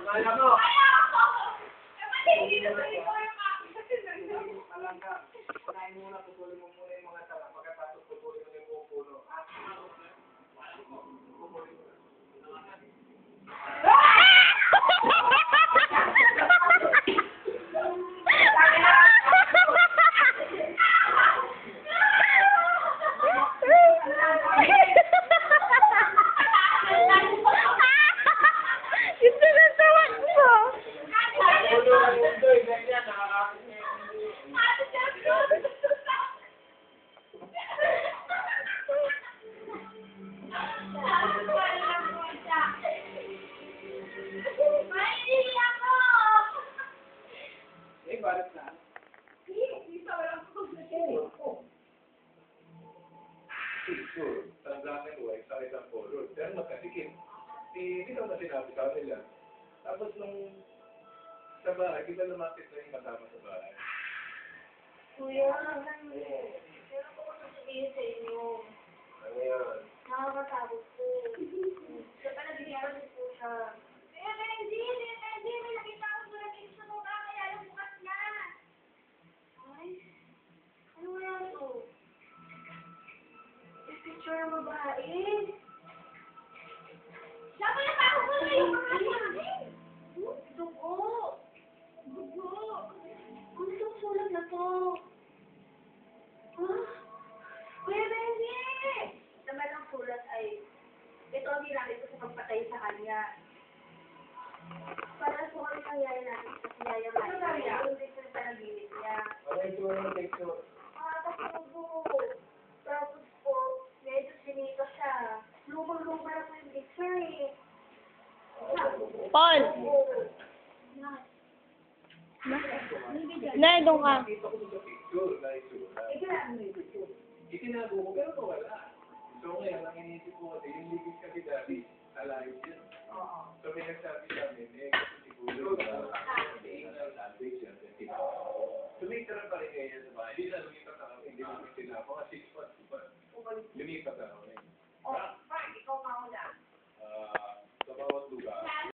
Kaya mo. Kain muna, pupulin mo muna yung mga tala. Pagkatapos pupulin mo yung buong puno. Pero magkasikin, hindi naman sinabi sa nila. Tapos nung sa bahay, di ba lumapit na yung kasama sa bahay? Kuya, meron ko sasabihin sa inyo. Ano yan? Nakakatakot po. Sa panaginip po siya. Kaya Benji, may nakita ko sa naging sa mukha, kaya yung bukas na. Ay, ano nga ito? Yung picture ng babae. Sabi na ako po na yung mga namin. Dugo. Dugo. Ano itong sulat na to? Huh? Kuya Benji! Naman ang sulat ay, ito ang ginamit ko sa pagpatay sa kanya. Para po kami nangyari natin sa kanyayang natin. Yung dito sa panaginip niya. Ano yung tuwa ng picture? Tapos po, medyo sinito siya. Lumang-luma na po yung picture eh. Paul! Nay, doon ka. Nakita ko sa picture na itsura. Itinago ko pero nawala. So ngayon, ang inisip ko kasi, yung ligis kasi dati, alive yun. So may nagsabi sa amin, kasi siguro, ingal language yan. Tumitira pa rin ngayon sa bahay. Hindi na lumipat ako, hindi lumipat sila ako. Kasi 6 months, lumipat ako.